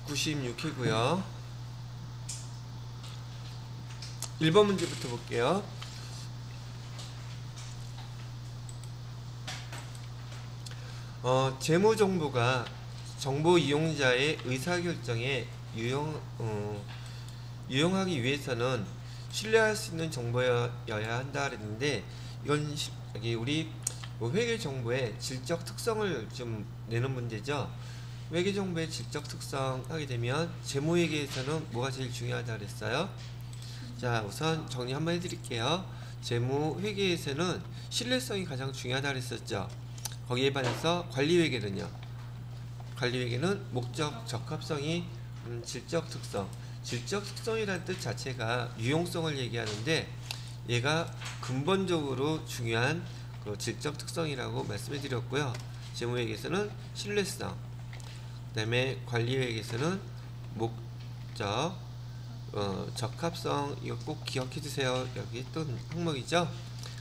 96회고요. 1번 문제부터 볼게요. 재무정보가 정보 이용자의 의사결정에 유용하기 위해서는 신뢰할 수 있는 정보여야 한다 그랬는데, 이건 여기 우리 회계정보의 질적 특성을 좀 내는 문제죠. 회계정보의 질적 특성 하게 되면 재무회계에서는 뭐가 제일 중요하다 그랬어요? 자, 우선 정리 한번 해드릴게요. 재무회계에서는 신뢰성이 가장 중요하다 그랬었죠. 거기에 반해서 관리회계는요, 관리회계는 목적 적합성이 질적 특성, 질적 특성이라는 뜻 자체가 유용성을 얘기하는데, 얘가 근본적으로 중요한 그 질적 특성이라고 말씀해 드렸고요. 재무회계에서는 신뢰성, 그 다음에 관리회계에서는 목적 적합성, 이거 꼭 기억해 주세요. 여기 또 항목이죠.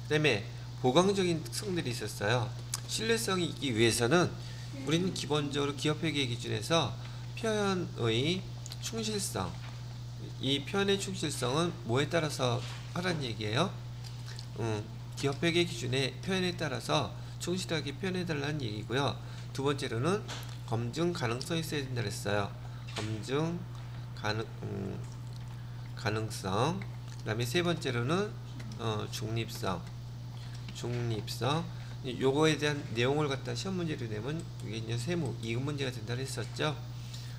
그 다음에 보강적인 특성들이 있었어요. 신뢰성이 있기 위해서는 우리는 기본적으로 기업회계 기준에서 표현의 충실성, 이 표현의 충실성은 뭐에 따라서 하라는 얘기예요? 기업회계 기준의 표현에 따라서 충실하게 표현해달라는 얘기고요. 두 번째로는 검증 가능성이 있어야 된다 그랬어요. 검증 가능성. 그 다음에 세 번째로는 중립성. 요거에 대한 내용을 갖다 시험 문제로 내면 이게 이제 세무 이급 문제가 된다 했었죠.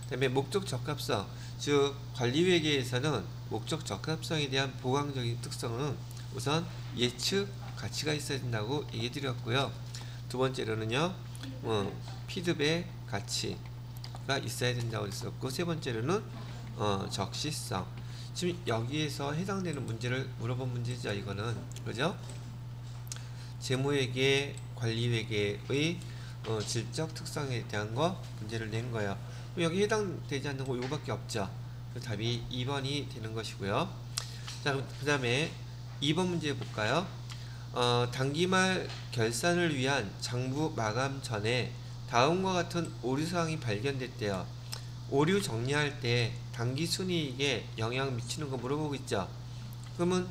그 다음에 목적 적합성, 즉 관리회계에서는 목적 적합성에 대한 보강적인 특성은 우선 예측 가치가 있어야 된다고 얘기 드렸고요. 두 번째로는요, 피드백 가치가 있어야 된다고 했었고, 세 번째로는 적시성. 지금 여기에서 해당되는 문제를 물어본 문제죠. 이거는 그죠? 재무회계, 관리회계의 질적 특성에 대한 거 문제를 낸 거예요. 여기 해당되지 않는 거 이거밖에 없죠. 그 답이 2번이 되는 것이고요. 자, 그 다음에 2번 문제 볼까요? 단기말 결산을 위한 장부 마감 전에 다음과 같은 오류사항이 발견됐대요. 오류 정리할 때 단기 순이익에 영향 미치는 거 물어보고 있죠. 그러면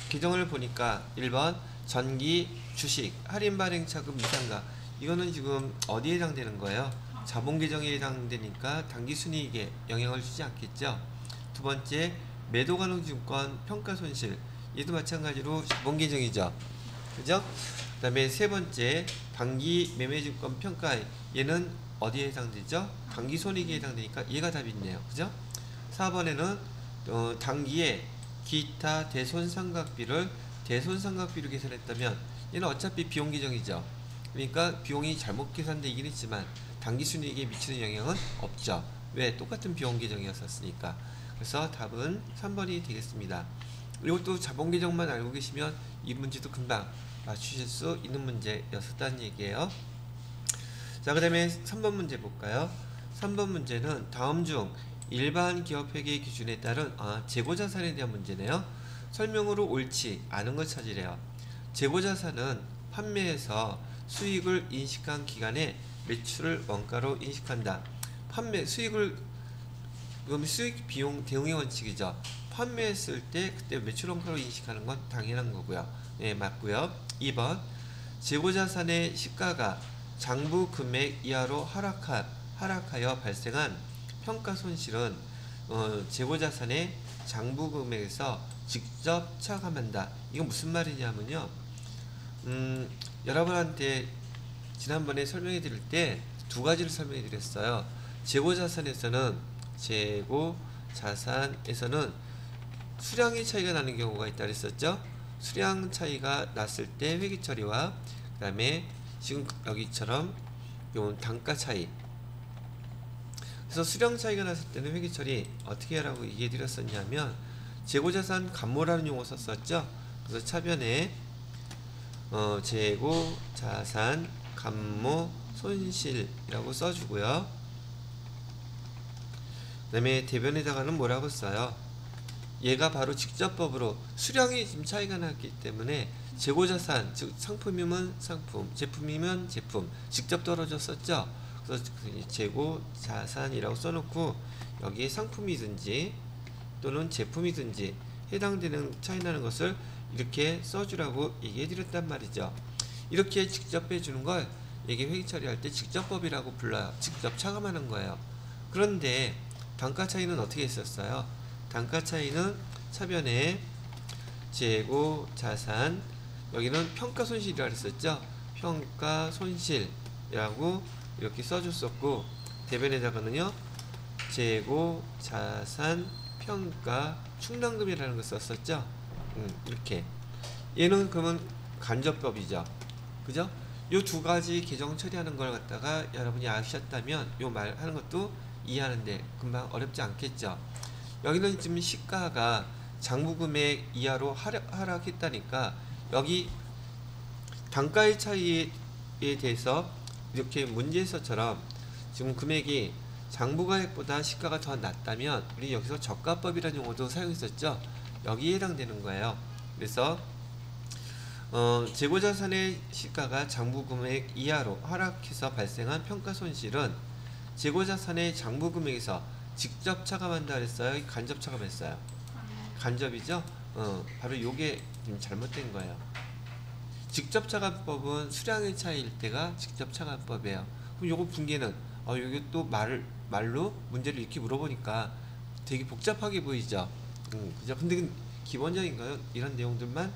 규정을 보니까 1번 전기, 주식, 할인 발행 차금 미상가, 이거는 지금 어디에 해당되는 거예요? 자본 계정에 해당되니까 단기 순이익에 영향을 주지 않겠죠. 두 번째 매도 가능 증권 평가 손실, 얘도 마찬가지로 자본 계정이죠. 그죠? 그 다음에 세 번째 단기 매매 증권 평가, 얘는 어디에 해당되죠? 단기 손익에 해당되니까 얘가 답이 있네요. 그죠? 4번에는 단기에 기타 대손상각비를 대손상각비로 계산했다면 얘는 어차피 비용 계정이죠. 그러니까 비용이 잘못 계산되긴 했지만 단기 순이익에 미치는 영향은 없죠. 왜? 똑같은 비용 계정이었으니까. 그래서 답은 3번이 되겠습니다. 이것도 자본 계정만 알고 계시면 이 문제도 금방 맞추실 수 있는 문제였었다는 얘기예요. 자, 그 다음에 3번 문제 볼까요? 3번 문제는 다음 중 일반 기업회계 기준에 따른 재고자산에 대한 문제네요. 설명으로 옳지 않은 걸 찾으래요. 재고자산은 판매에서 수익을 인식한 기간에 매출을 원가로 인식한다. 그럼 수익 비용 대응의 원칙이죠. 판매했을 때 그때 매출 원가로 인식하는 건 당연한 거고요. 네, 맞고요. 2번 재고자산의 시가가 장부 금액 이하로 하락하여 발생한 평가 손실은 재고자산의 장부 금액에서 직접 차감한다. 이건 무슨 말이냐면요, 여러분한테 지난번에 설명해 드릴 때 두 가지를 설명해 드렸어요. 재고자산에서는 수량의 차이가 나는 경우가 있다 그랬었죠. 수량 차이가 났을 때 회계 처리와, 그 다음에 지금 여기처럼 요 단가 차이, 그래서 수량 차이가 났을 때는 회계 처리 어떻게 하라고 얘기해 드렸었냐면, 재고자산 감모라는 용어 썼었죠. 그래서 차변에 재고자산 감모 손실이라고 써주고요. 그 다음에 대변에다가는 뭐라고 써요? 얘가 바로 직접법으로 수량이 지금 차이가 났기 때문에 재고자산, 즉 상품이면 상품, 제품이면 제품, 직접 떨어졌었죠. 그래서 재고 자산이라고 써놓고 여기에 상품이든지 또는 제품이든지 해당되는 차이 나는 것을 이렇게 써주라고 얘기해 드렸단 말이죠. 이렇게 직접 해주는 걸 이게 회계 처리할 때 직접법이라고 불러요. 직접 차감하는 거예요. 그런데 단가 차이는 어떻게 했었어요? 단가 차이는 차변에 재고 자산, 여기는 평가 손실이라고 했었죠. 평가 손실이라고 이렇게 써줬었고, 대변에다가는요 재고 자산 평가 충당금이라는 걸 썼었죠. 이렇게 얘는 그러면 간접법이죠. 그죠? 요 두 가지 개정 처리하는 걸 갖다가 여러분이 아셨다면 요 말 하는 것도 이해하는데 금방 어렵지 않겠죠. 여기는 지금 시가가 장부금액 이하로 하락했다니까 여기 단가의 차이에 대해서 이렇게 문제에서처럼 지금 금액이 장부가액보다 시가가 더 낮다면 우리 여기서 저가법이라는 용어도 사용했었죠. 여기에 해당되는 거예요. 그래서 재고자산의 시가가 장부금액 이하로 하락해서 발생한 평가손실은 재고자산의 장부금액에서 직접 차감한다 그랬어요? 간접 차감했어요? 간접이죠? 바로 요게 좀 잘못된 거예요. 직접 차감법은 수량의 차이일 때가 직접 차감법이에요. 그럼 요거 분계는 요게 또 말로 문제를 이렇게 물어보니까 되게 복잡하게 보이죠? 그죠? 근데 기본적인 거요. 이런 내용들만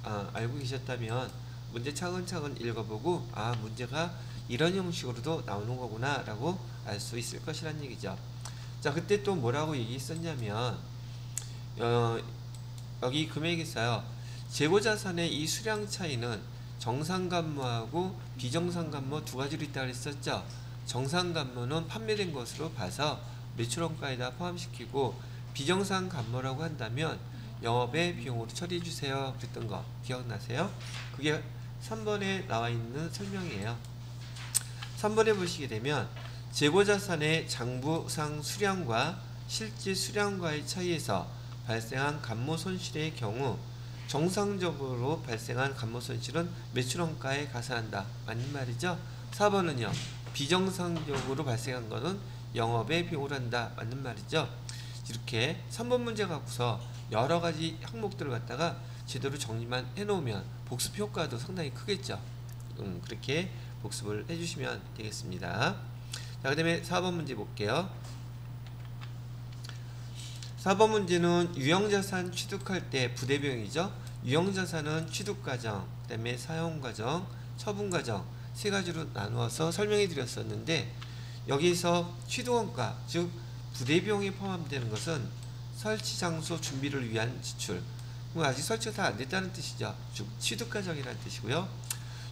알고 계셨다면 문제 차근차근 읽어보고 문제가 이런 형식으로도 나오는 거구나 라고 알 수 있을 것이란 얘기죠. 자, 그때 또 뭐라고 얘기했었냐면 여기 금액에서요 재고자산의 이 수량 차이는 정상간모하고 비정상간모 두 가지로 있다고 했었죠. 정상간모는 판매된 것으로 봐서 매출원가에다 포함시키고, 비정상간모라고 한다면 영업의 비용으로 처리해 주세요 그랬던 거 기억나세요? 그게 3번에 나와 있는 설명이에요. 3번에 보시게 되면 재고자산의 장부상 수량과 실제 수량과의 차이에서 발생한 간모손실의 경우 정상적으로 발생한 간모손실은 매출원가에 가산한다. 맞는 말이죠? 4번은요. 비정상적으로 발생한 것은 영업의 비용으로 한다. 맞는 말이죠? 이렇게 3번 문제 갖고서 여러가지 항목들을 갖다가 제대로 정리만 해놓으면 복습 효과도 상당히 크겠죠. 그렇게 복습을 해주시면 되겠습니다. 자, 그 다음에 4번 문제 볼게요. 4번 문제는 유형자산 취득할 때 부대비용이죠. 유형자산은 취득과정, 그 다음에 사용과정, 처분과정 세 가지로 나누어서 설명해 드렸었는데, 여기서 취득원가, 즉 부대비용이 포함되는 것은 설치장소 준비를 위한 지출, 아직 설치가 다 안 됐다는 뜻이죠. 즉 취득과정이라는 뜻이고요.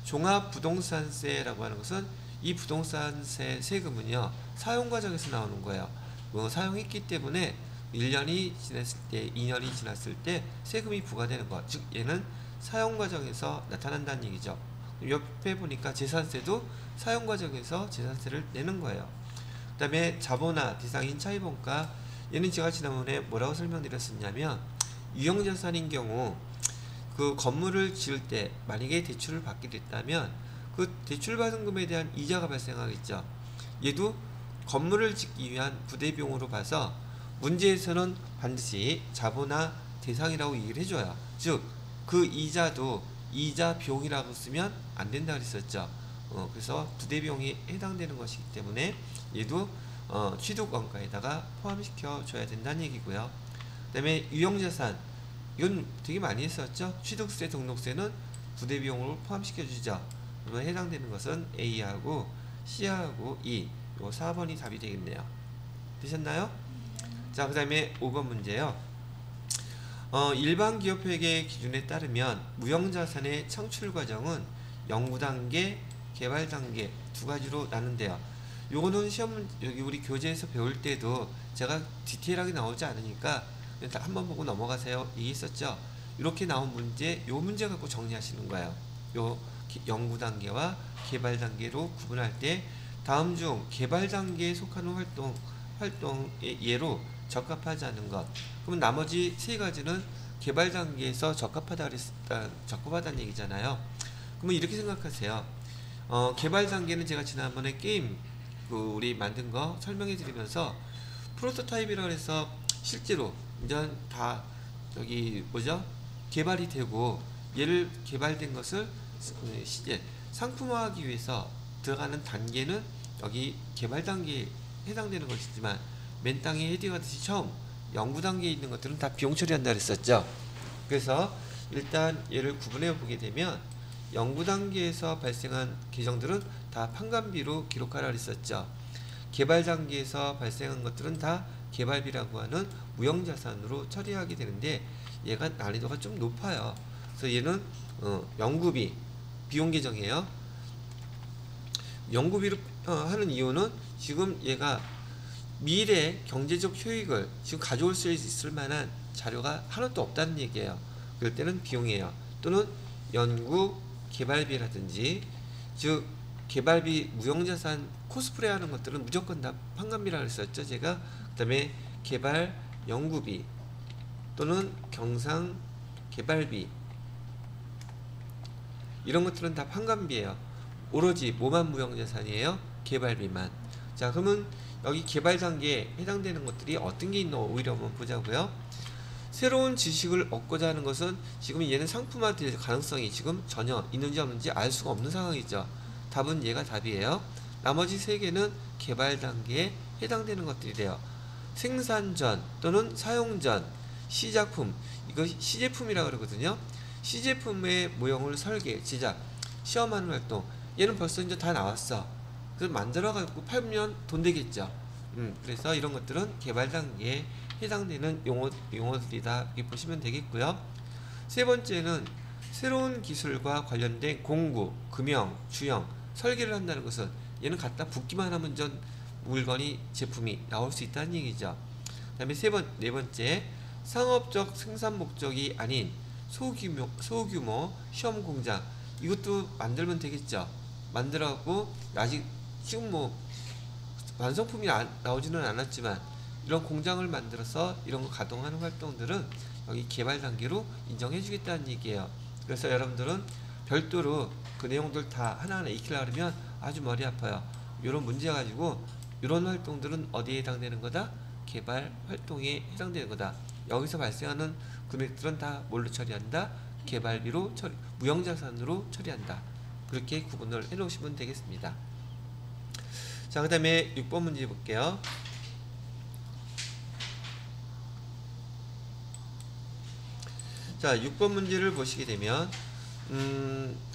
종합부동산세라고 하는 것은 이 부동산세 세금은요 사용과정에서 나오는 거예요. 사용했기 때문에 1년이 지났을 때, 2년이 지났을 때 세금이 부과되는 것, 즉 얘는 사용과정에서 나타난다는 얘기죠. 옆에 보니까 재산세도 사용과정에서 재산세를 내는 거예요. 그 다음에 자본화 대상인 차입원가, 얘는 제가 지난번에 뭐라고 설명드렸었냐면, 유형자산인 경우 그 건물을 지을 때 만약에 대출을 받게 됐다면 그 대출받은 금에 대한 이자가 발생하겠죠. 얘도 건물을 짓기 위한 부대비용으로 봐서 문제에서는 반드시 자본화 대상이라고 얘기를 해줘요. 즉 그 이자도 이자 비용이라고 쓰면 안 된다 그랬었죠. 그래서 부대비용이 해당되는 것이기 때문에 얘도 취득원가에다가 포함시켜 줘야 된다는 얘기고요. 그 다음에 유형자산, 이건 되게 많이 했었죠. 취득세, 등록세는 부대비용으로 포함시켜 주죠. 그러면 해당되는 것은 A하고 C하고 E, 요 4번이 답이 되겠네요. 되셨나요? 자, 그 다음에 5번 문제요. 일반 기업회계 기준에 따르면 무형자산의 창출 과정은 연구단계, 개발단계 두 가지로 나눈대요. 요거는 시험 여기 우리 교재에서 배울 때도 제가 디테일하게 나오지 않으니까 한번 보고 넘어가세요 얘기했었죠. 이렇게 나온 문제, 요 문제 갖고 정리하시는 거예요. 요 연구 단계와 개발 단계로 구분할 때 다음 중 개발 단계에 속하는 활동의 예로 적합하지 않은 것. 그러면 나머지 세 가지는 개발 단계에서 적합하다는 얘기잖아요. 그러면 이렇게 생각하세요. 개발 단계는 제가 지난번에 게임 우리 만든 거 설명해 드리면서 프로토타입이라고 해서 실제로 이제 다 여기 뭐죠? 개발이 되고 얘를 개발된 것을 시제 상품화하기 위해서 들어가는 단계는 여기 개발 단계에 해당되는 것이지만 맨 땅에 헤딩하듯이 처음 연구 단계에 있는 것들은 다 비용 처리한다 그랬었죠. 그래서 일단 얘를 구분해 보게 되면 연구 단계에서 발생한 계정들은 다 판관비로 기록하라 그랬었죠. 개발 단계에서 발생한 것들은 다 개발비라고 하는 무형자산으로 처리하게 되는데 얘가 난이도가 좀 높아요. 그래서 얘는 연구비 비용 계정이에요. 연구비로 하는 이유는 지금 얘가 미래 경제적 효익을 지금 가져올 수 있을 만한 자료가 하나도 없다는 얘기예요. 그럴 때는 비용이에요. 또는 연구 개발비라든지 즉 개발비 무형자산 코스프레 하는 것들은 무조건 다 판관비라고 했었죠. 제가 그 다음에 개발 연구비 또는 경상 개발비 이런 것들은 다 판관비예요. 오로지 뭐만 무형자산이에요? 개발비만. 자, 그러면 여기 개발 단계에 해당되는 것들이 어떤 게 있나 오히려 한번 보자고요. 새로운 지식을 얻고자 하는 것은 지금 얘는 상품화될 가능성이 지금 전혀 있는지 없는지 알 수가 없는 상황이죠. 답은 얘가 답이에요. 나머지 세 개는 개발 단계에 해당되는 것들이래요. 생산 전 또는 사용 전 시작품, 이거 시제품이라고 그러거든요. 시제품의 모형을 설계, 제작, 시험하는 활동. 얘는 벌써 이제 다 나왔어. 그래서 만들어가지고 팔면 돈 되겠죠. 그래서 이런 것들은 개발 단계에 해당되는 용어들이다 이렇게 보시면 되겠고요. 세 번째는 새로운 기술과 관련된 공구, 금형, 주형, 설계를 한다는 것은 얘는 갖다 붓기만 하면 전 물건이 제품이 나올 수 있다는 얘기죠. 그 다음에 네 번째 상업적 생산 목적이 아닌 소규모 시험 공장 이것도 만들면 되겠죠. 만들어갖고 아직 지금 뭐 완성품이 나오지는 않았지만 이런 공장을 만들어서 이런 거 가동하는 활동들은 여기 개발 단계로 인정해 주겠다는 얘기예요. 그래서 여러분들은 별도로 그 내용들 다 하나하나 익히려고 하면 아주 머리 아파요. 이런 문제 가지고 이런 활동들은 어디에 해당되는 거다? 개발 활동에 해당되는 거다. 여기서 발생하는 금액들은 다 뭘로 처리한다? 개발비로 무형자산으로 처리한다. 그렇게 구분을 해 놓으시면 되겠습니다. 자, 그 다음에 6번 문제 볼게요. 자, 6번 문제를 보시게 되면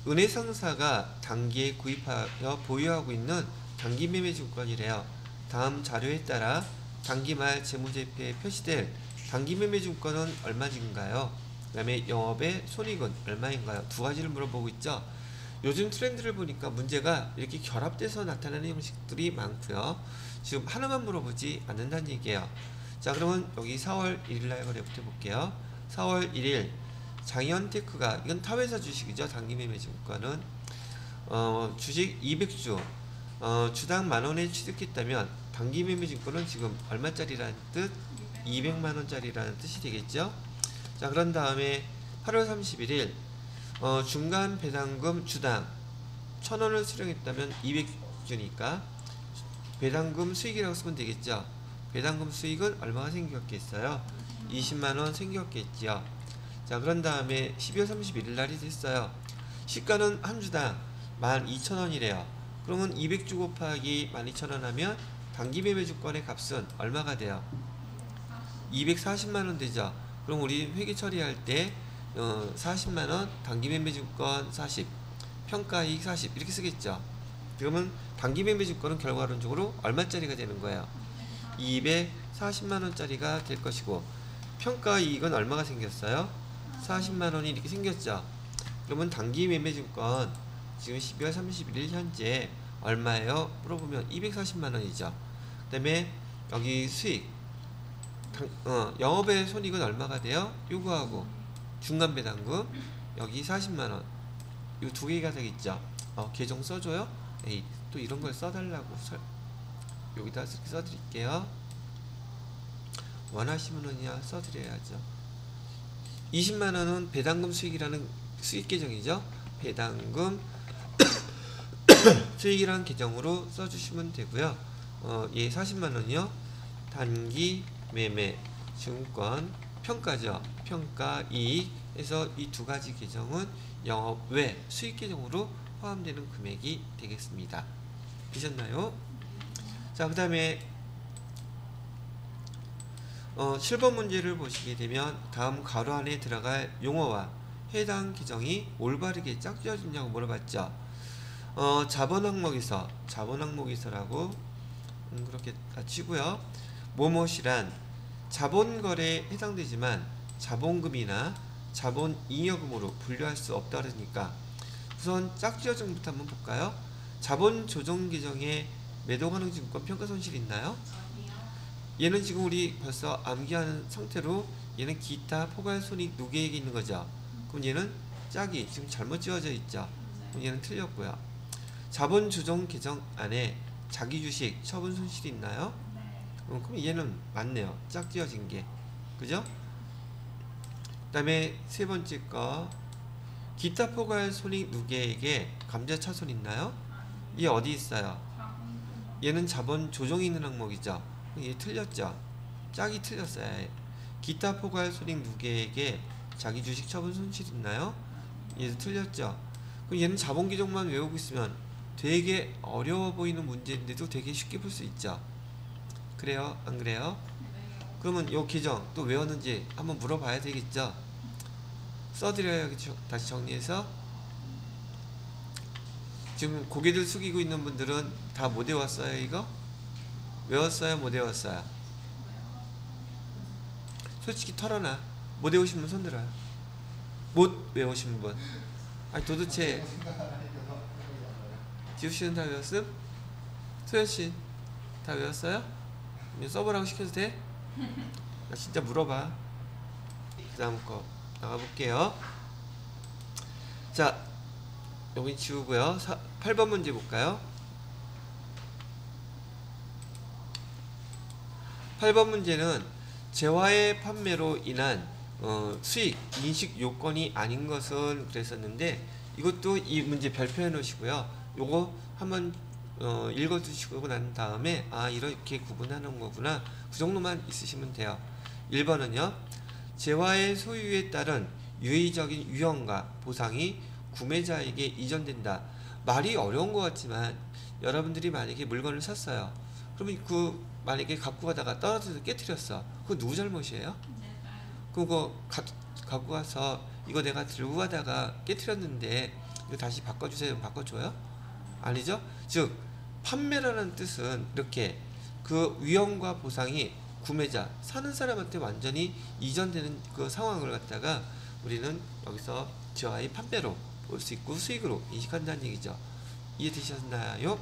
은행상사가 단기에 구입하여 보유하고 있는 단기 매매 증권이래요. 다음 자료에 따라 단기 말 재무제표에 표시될 단기 매매 증권은 얼마인가요? 그 다음에 영업의 손익은 얼마인가요? 두 가지를 물어보고 있죠. 요즘 트렌드를 보니까 문제가 이렇게 결합돼서 나타나는 형식들이 많고요. 지금 하나만 물어보지 않는다는 얘기예요. 자, 그러면 여기 4월 1일날 거래부터 볼게요. 4월 1일 장현테크가 이건 타회사 주식이죠. 단기 매매 증권은 주식 200주 주당 만원에 취득했다면 단기 매매 증권은 지금 얼마짜리라는 뜻? 200만원짜리라는 뜻이 되겠죠. 자, 그런 다음에 8월 31일 중간 배당금 주당 1000원을 수령했다면 200주니까 배당금 수익이라고 쓰면 되겠죠. 배당금 수익은 얼마가 생겼겠어요? 20만원 생겼겠죠. 자, 그런 다음에 12월 31일 날이 됐어요. 시가는 한 주당 12,000원이래요. 그러면 200주 곱하기 12,000원 하면 단기 매매 주권의 값은 얼마가 돼요? 240만원 되죠. 그럼 우리 회계 처리할 때 40만원 단기 매매 주권 40 평가이익 40 이렇게 쓰겠죠. 그러면 단기 매매 주권은 결과론적으로 얼마짜리가 되는 거예요? 240만원짜리가 될 것이고 평가이익은 얼마가 생겼어요? 40만원이 이렇게 생겼죠. 그러면 단기 매매 주권 지금 12월 31일 현재 얼마예요? 물어보면 240만원이죠. 그 다음에 여기 수익 영업의 손익은 얼마가 돼요? 요거하고 중간 배당금 여기 40만원 이 두 개가 되겠죠. 계정 써줘요? 에이, 또 이런 걸 써달라고 여기다 이렇게 써드릴게요. 원하시면은요 써드려야죠. 20만원은 배당금 수익이라는 수익 계정이죠. 배당금 수익이란 계정으로 써주시면 되고요. 예, 40만 원이요. 단기 매매 증권 평가죠. 평가 이익에서 이 두 가지 계정은 영업 외 수익 계정으로 포함되는 금액이 되겠습니다. 되셨나요? 자, 그 다음에 7번 문제를 보시게 되면 다음 가로 안에 들어갈 용어와 해당 계정이 올바르게 짝지어졌냐고 물어봤죠. 자본 항목에서라고 그렇게 치고요. 뭐뭇이란 자본거래에 해당되지만 자본금이나 자본잉여금으로 분류할 수 없다 그러니까 우선 짝지어증부터 한번 볼까요? 자본조정계정에 매도가능증권 평가손실 있나요? 얘는 지금 우리 벌써 암기하는 상태로 얘는 기타 포괄손익 누계액이 있는 거죠. 그럼 얘는 짝이 지금 잘못 지어져 있죠. 그럼 얘는 틀렸고요. 자본조정 계정 안에 자기주식 처분 손실이 있나요? 그럼 얘는 맞네요. 짝 지어진 게. 그죠? 그 다음에 세 번째 거 기타 포괄손익 누계액에 감자차손 있나요? 얘 어디 있어요? 얘는 자본조정이 있는 항목이죠. 얘 틀렸죠. 짝이 틀렸어요. 기타 포괄손익 누계액에 자기주식 처분 손실 있나요? 얘도 틀렸죠. 그럼 얘는 자본계정만 외우고 있으면 되게 어려워 보이는 문제인데도 되게 쉽게 풀 수 있죠. 그래요? 안 그래요? 그러면 요 계정 또 외웠는지 한번 물어봐야 되겠죠. 써드려요. 다시 정리해서. 지금 고개들 숙이고 있는 분들은 다 못 외웠어요 이거? 외웠어요? 못 외웠어요? 솔직히 털어놔. 못 외우신 분 손들어요. 못 외우신 분. 아니 도대체 지우씨는 다 외웠음? 소연씨 다 외웠어요? 써보라고 시켜도 돼? 나 진짜 물어봐. 그 다음 거 나가볼게요. 자, 여기 지우고요. 8번 문제 볼까요? 8번 문제는 재화의 판매로 인한 수익 인식 요건이 아닌 것은 그랬었는데 이것도 이 문제 별표해 놓으시고요. 요거 한번 읽어 두시고 난 다음에 아 이렇게 구분하는 거구나 그 정도만 있으시면 돼요. 1번은요. 재화의 소유에 따른 유의적인 유형과 보상이 구매자에게 이전된다. 말이 어려운 것 같지만 여러분들이 만약에 물건을 샀어요. 그러면 만약에 갖고 가다가 떨어져서 깨트렸어. 그거 누구 잘못이에요? 그거 갖고 가서 이거 내가 들고 가다가 깨트렸는데 이거 다시 바꿔주세요. 바꿔줘요? 아니죠? 즉 판매라는 뜻은 이렇게 그 위험과 보상이 구매자, 사는 사람한테 완전히 이전되는 그 상황을 갖다가 우리는 여기서 재화의 판매로 볼 수 있고 수익으로 인식한다는 얘기죠. 이해되셨나요?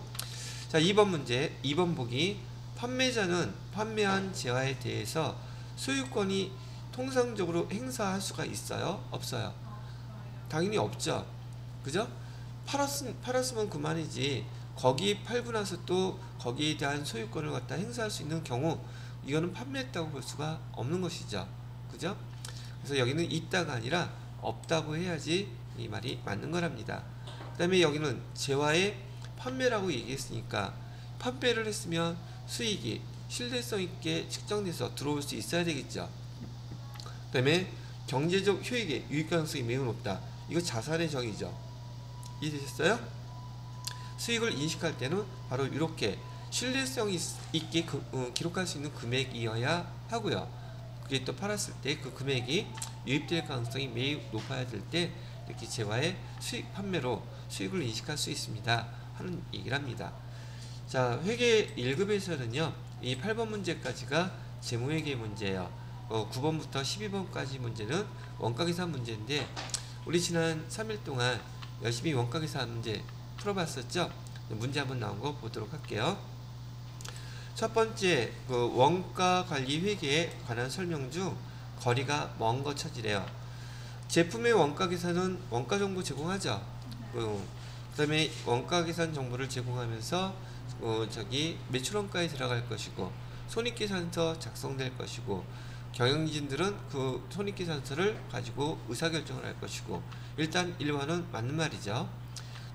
자, 2번 문제, 2번 보기. 판매자는 판매한 재화에 대해서 소유권이 통상적으로 행사할 수가 있어요? 없어요? 당연히 없죠. 그죠? 팔았으면 그만이지. 거기 팔고 나서 또 거기에 대한 소유권을 갖다 행사할 수 있는 경우 이거는 판매했다고 볼 수가 없는 것이죠. 그죠? 그래서 여기는 있다가 아니라 없다고 해야지 이 말이 맞는 거랍니다. 그 다음에 여기는 재화의 판매라고 얘기했으니까 판매를 했으면 수익이 신뢰성 있게 측정돼서 들어올 수 있어야 되겠죠. 그 다음에 경제적 효익의 유익 가능성이 매우 높다. 이거 자산의 정의죠. 이해되셨어요? 수익을 인식할 때는 바로 이렇게 신뢰성 있게 기록할 수 있는 금액이어야 하고요. 그게 또 팔았을 때 그 금액이 유입될 가능성이 매우 높아야 될 때 이렇게 재화의 수익 판매로 수익을 인식할 수 있습니다 하는 얘기를 합니다. 자, 회계 1급에서는요 이 8번 문제까지가 재무회계 문제예요. 9번부터 12번까지 문제는 원가계산 문제인데 우리 지난 3일 동안 열심히 원가계산 문제 풀어봤었죠. 문제 한번 나온 거 보도록 할게요. 첫 번째, 그 원가관리 회계에 관한 설명 중 거리가 먼 거 찾으래요. 제품의 원가계산은 원가정보 제공하죠. 그 다음에 원가계산 정보를 제공하면서 매출원가에 들어갈 것이고 손익계산서 작성될 것이고 경영진들은 그 손익계산서를 가지고 의사결정을 할 것이고 일단 1번은 맞는 말이죠.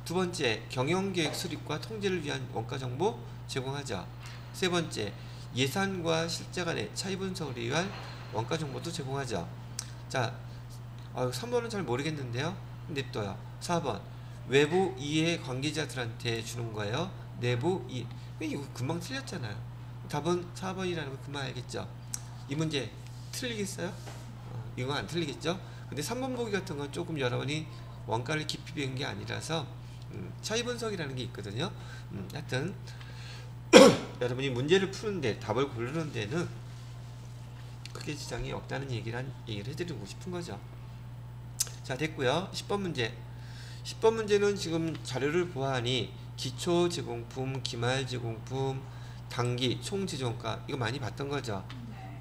두 번째, 경영계획 수립과 통제를 위한 원가 정보 제공하죠. 세 번째, 예산과 실제 간의 차이 분석을 위한 원가 정보도 제공하죠. 자, 3번은 잘 모르겠는데요. 냅둬요. 4번, 외부 이해 관계자들한테 주는 거예요. 내부 이해. 이거 금방 틀렸잖아요. 답은 4번이라는 거 금방 알겠죠. 이 문제 틀리겠어요? 이거 안 틀리겠죠? 근데 3번 보기 같은 건 조금 여러분이 원가를 깊이 배운 게 아니라서 차이 분석이라는 게 있거든요. 하여튼 여러분이 문제를 푸는데 답을 고르는 데는 크게 지장이 없다는 얘기를 해드리고 싶은 거죠. 자, 됐고요. 10번 문제. 10번 문제는 지금 자료를 보아하니 기초 제공품, 기말 제공품, 단기 총 제조원가 이거 많이 봤던 거죠.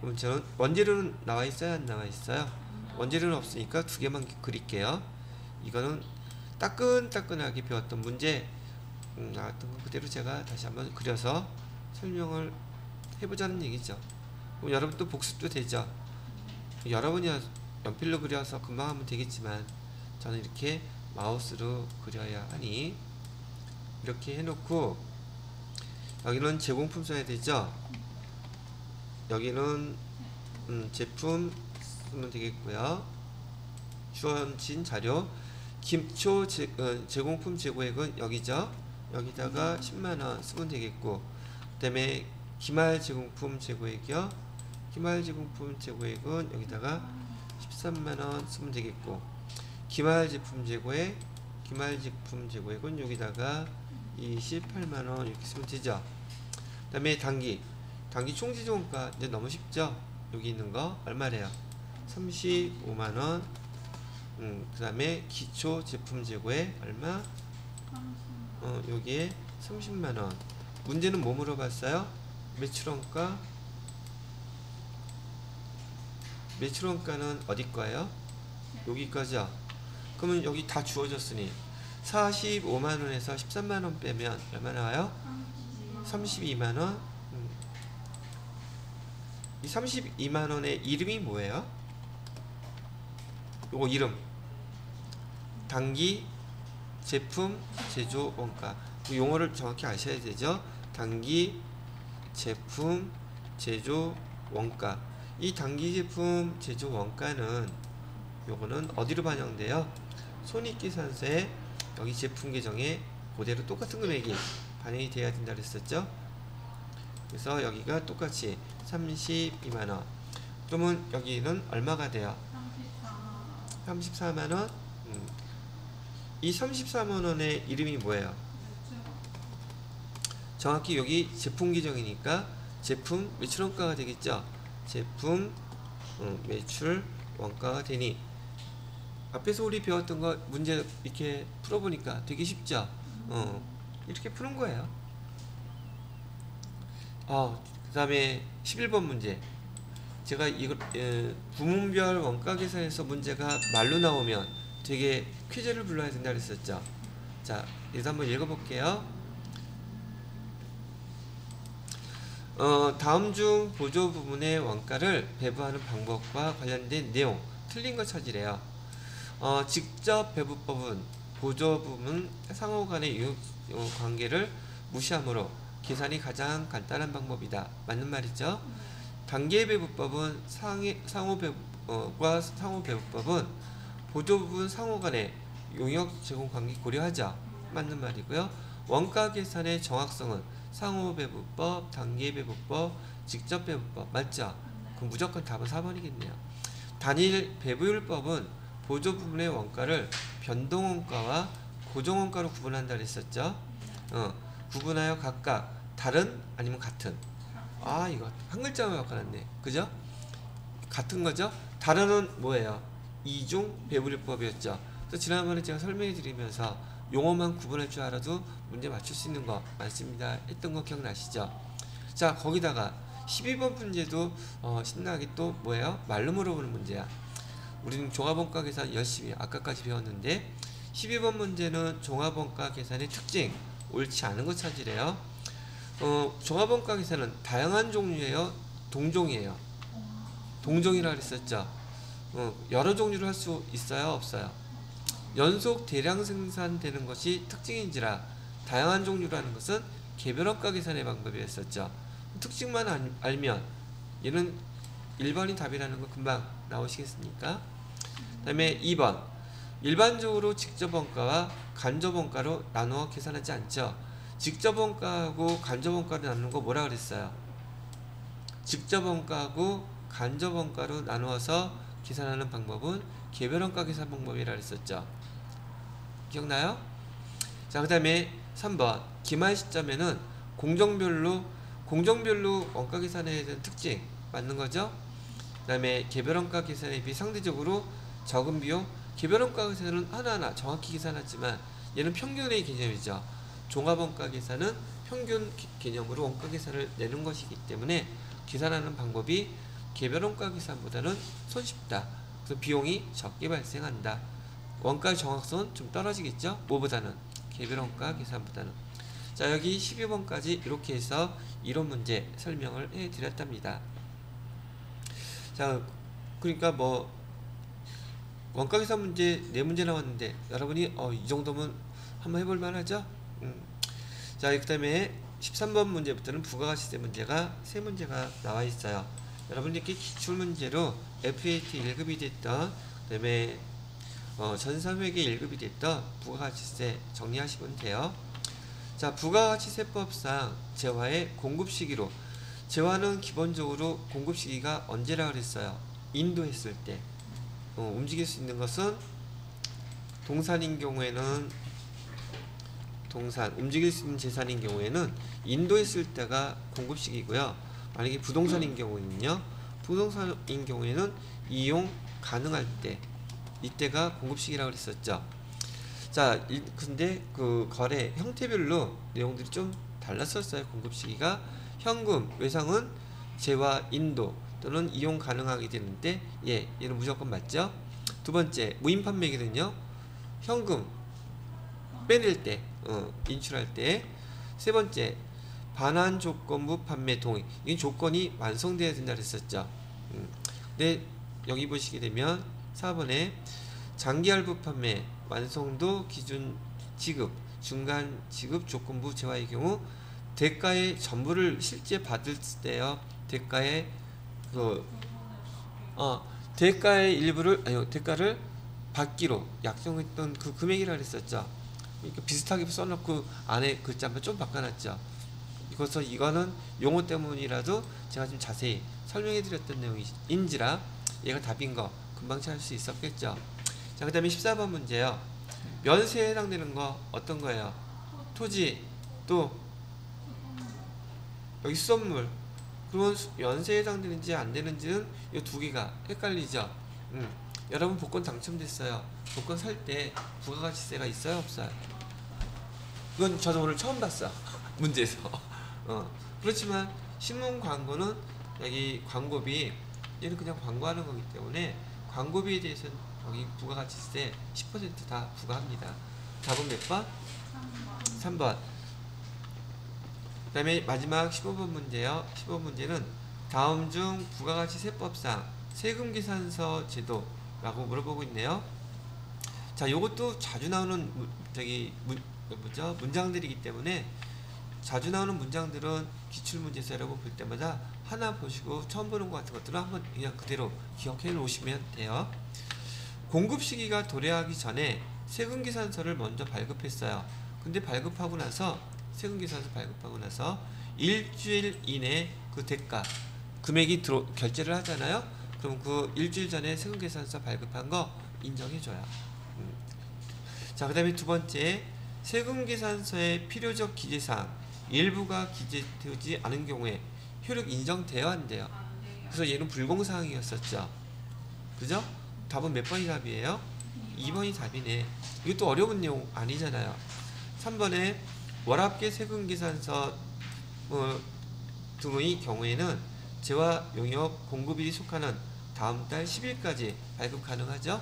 그럼 저는 원재료는 나와 있어요, 안 나와 있어요? 원재료는 없으니까 두 개만 그릴게요. 이거는 따끈따끈하게 배웠던 문제 나왔던 거 그대로 제가 다시 한번 그려서 설명을 해보자는 얘기죠. 그럼 여러분 또 복습도 되죠. 여러분이 연필로 그려서 금방 하면 되겠지만 저는 이렇게 마우스로 그려야 하니 이렇게 해놓고 여기는 제공품 써야 되죠. 여기는 제품 쓰면 되겠고요. 주어진 자료 기초 제공품 재고액은 여기죠. 여기다가 10만원 쓰면 되겠고, 그 다음에 기말 제공품 재고액이요. 기말 제공품 재고액은 여기다가 13만원 쓰면 되겠고, 기말 제품 재고액 기말 제품 재고액은 여기다가 28만원 이렇게 쓰면 되죠. 그 다음에 단기 총지정가 이제 너무 쉽죠. 여기 있는 거 얼마래요? 35만원. 그 다음에 기초 제품 재고액 얼마? 여기에 30만원. 문제는 뭐 물어봤어요? 매출원가. 매출원가는 어디 거예요? 여기 거죠. 그러면 여기 다 주어졌으니 45만원에서 13만원 빼면 얼마 나와요? 32만원. 이 32만원의 이름이 뭐예요? 요거 이름 단기 제품 제조 원가. 용어를 정확히 아셔야 되죠. 단기 제품 제조 원가. 이 단기 제품 제조 원가는 요거는 어디로 반영돼요? 손익계산서에 여기 제품 계정에 그대로 똑같은 금액이 반영이 돼야 된다 그랬었죠. 그래서 여기가 똑같이 32만원. 그러면 여기는 얼마가 돼요? 34만원. 이 34만원의 이름이 뭐예요? 정확히 여기 제품 계정이니까 제품 매출원가가 되겠죠. 제품 매출 원가가 되니 앞에서 우리 배웠던 거 문제 이렇게 풀어보니까 되게 쉽죠. 이렇게 푸는 거예요. 그 다음에 11번 문제. 제가 이거 부문별 원가 계산에서 문제가 말로 나오면 되게 퀴즈를 불러야 된다 그랬었죠. 자, 이거 한번 읽어볼게요. 다음 중 보조 부문의 원가를 배부하는 방법과 관련된 내용 틀린 거 찾으래요. 직접 배부법은 보조 부문 상호 간의 관계를 무시하므로 계산이 가장 간단한 방법이다. 맞는 말이죠. 단계 배부법은 상호 배부법은 보조 부분 상호 간의 용역 제공 관계 고려하자. 맞는 말이고요. 원가 계산의 정확성은 상호 배부법, 단계 배부법, 직접 배부법. 맞죠? 그럼 무조건 답은 4번이겠네요. 단일 배부율법은 보조 부분의 원가를 변동원가와 고정원가로 구분한다 그랬었죠. 구분하여 각각 다른 아니면 같은. 이거 한 글자만 바꿔놨네. 그죠? 같은 거죠? 다른은 뭐예요? 이중 배부율법이었죠. 그래서 지난번에 제가 설명해 드리면서 용어만 구분할 줄 알아도 문제 맞출 수 있는 거 많습니다 했던 거 기억나시죠? 자, 거기다가 12번 문제도 신나게 또 뭐예요? 말로 물어보는 문제야. 우리는 종합원가 계산 열심히 아까까지 배웠는데 12번 문제는 종합원가 계산의 특징, 옳지 않은 거 찾으래요. 종합원가 계산은 다양한 종류예요? 동종이에요? 동종이라 그랬었죠. 여러 종류로 할 수 있어요? 없어요? 연속 대량 생산되는 것이 특징인지라 다양한 종류라는 것은 개별원가 계산의 방법이었었죠. 특징만 알면 얘는 1번이 답이라는 거 금방 나오시겠습니까? 그 다음에 2번 일반적으로 직접원가와 간접원가로 나누어 계산하지 않죠. 직접원가하고 간접원가로 나누는 거 뭐라 그랬어요? 직접원가하고 간접원가로 나누어서 계산하는 방법은 개별원가 계산 방법이라 그랬었죠. 기억나요? 자, 그 다음에 3번 기말 시점에는 공정별로 원가 계산에 대한 특징 맞는 거죠? 그 다음에 개별원가 계산에 비해 상대적으로 적은 비용. 개별원가 계산은 하나하나 정확히 계산하지만 얘는 평균의 개념이죠. 종합원가 계산은 평균 개념으로 원가 계산을 내는 것이기 때문에 계산하는 방법이 개별원가 계산보다는 손쉽다. 그래서 비용이 적게 발생한다. 원가 정확성은 좀 떨어지겠죠? 뭐보다는? 개별원가 계산보다는. 자, 여기 12번까지 이렇게 해서 이론 문제 설명을 해드렸답니다. 자, 그러니까 뭐 원가 계산 문제 4문제 나왔는데 여러분이 이 정도면 한번 해볼 만하죠? 자, 그 다음에 13번 문제부터는 부가가치세 문제가 3문제가 나와 있어요. 여러분들께 기출문제로 FAT 1급이 됐던, 그 다음에 전산회계 1급이 됐던 부가가치세 정리하시면 돼요. 자, 부가가치세법상 재화의 공급 시기로, 재화는 기본적으로 공급 시기가 언제라 그랬어요? 인도했을 때. 움직일 수 있는 것은 동산인 경우에는 움직일 수 있는 재산인 경우에는 인도했을 때가 공급 시기고요. 만약에 부동산인 경우는요, 부동산인 경우에는 이용 가능할 때, 이때가 공급 시기라고 그랬었죠. 자, 근데 그 거래 형태별로 내용들이 좀 달랐었어요. 공급 시기가 현금, 외상은 재화 인도 또는 이용 가능하게 되는데, 얘는 무조건 맞죠. 두 번째, 무인 판매기는요, 현금 빼낼 때, 인출할 때. 세 번째, 반환 조건부 판매 동의. 이 조건이 완성되어야 된다 그랬었죠. 근데 여기 보시게 되면 4번에 장기 할부 판매 완성도 기준 지급, 중간 지급 조건부 재화의 경우 대가의 전부를 실제 받을 때요. 대가의 일부를, 대가를 받기로 약정했던 그 금액이라 그랬었죠. 그러니까 비슷하게 써놓고 안에 글자만 좀 바꿔놨죠. 이거는 용어 때문이라도 제가 좀 자세히 설명해 드렸던 내용인지라 얘가 답인 거 금방 찾을 수 있었겠죠. 자, 그 다음에 14번 문제요. 면세에 해당되는 거 어떤 거예요? 토지, 또 여기 수돗물. 그러면 면세에 해당되는지 안 되는지는 이 두 개가 헷갈리죠. 여러분 복권 당첨됐어요. 복권 살 때 부가가치세가 있어요, 없어요? 이건 저도 오늘 처음 봤어. 문제에서. 그렇지만 신문 광고는 여기 광고비, 얘는 그냥 광고하는 거기 때문에 광고비에 대해서는 여기 부가가치세 10% 다 부과합니다. 답은 몇 번? 3번. 그 다음에 마지막 15번 문제요. 15번 문제는 다음 중 부가가치세법상 세금계산서 제도라고 물어보고 있네요. 자, 요것도 자주 나오는 문장들이기 때문에 자주 나오는 문장들은 기출문제에서 여러분 볼 때마다 하나 보시고 처음 보는 것 같은 것들은 한번 그냥 그대로 기억해 놓으시면 돼요. 공급 시기가 도래하기 전에 세금계산서를 먼저 발급했어요. 근데 세금계산서 발급하고 나서 일주일 이내 그 대가 금액이 결제를 하잖아요. 그럼 그 일주일 전에 세금계산서 발급한 거 인정해줘요. 자, 그 다음에 두 번째, 세금계산서의 필요적 기재사항 일부가 기재되지 않은 경우에 효력 인정되어야 한대요. 그래서 얘는 불공사항이었었죠. 그죠? 답은 몇 번이 답이에요? 2번이 답이네. 이것도 어려운 내용 아니잖아요. 3번에 월합계 세금계산서 등의 경우에는 재화 용역 공급일이 속하는 다음 달 10일까지 발급 가능하죠.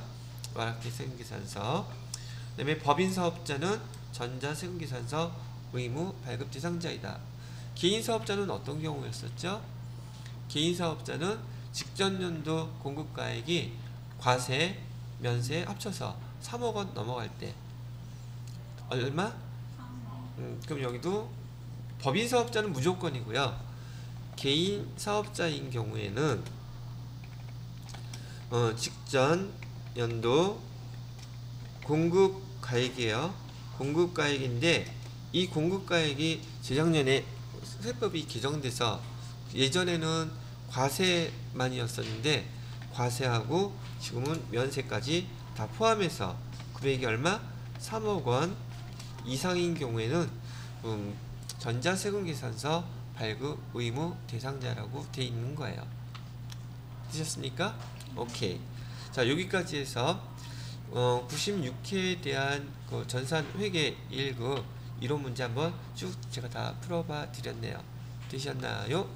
월합계 세금계산서. 그 다음에 법인사업자는 전자세금계산서 의무 발급 대상자이다. 개인사업자는 어떤 경우였었죠? 개인사업자는 직전연도 공급가액이 과세, 면세 합쳐서 3억 원 넘어갈 때 얼마? 그럼 여기도 법인 사업자는 무조건이고요. 개인 사업자인 경우에는 직전 연도 공급가액이에요. 공급가액인데 이 공급가액이 재작년에 세법이 개정돼서 예전에는 과세만이었었는데 과세하고 지금은 면세까지 다 포함해서 금액이 얼마? 3억 원 이상인 경우에는 전자세금계산서 발급 의무 대상자라고 돼 있는 거예요. 되셨습니까? 오케이. 자, 여기까지 해서 96회에 대한 그 전산회계 1급 이론 문제 한번 쭉 제가 다 풀어봐 드렸네요. 되셨나요?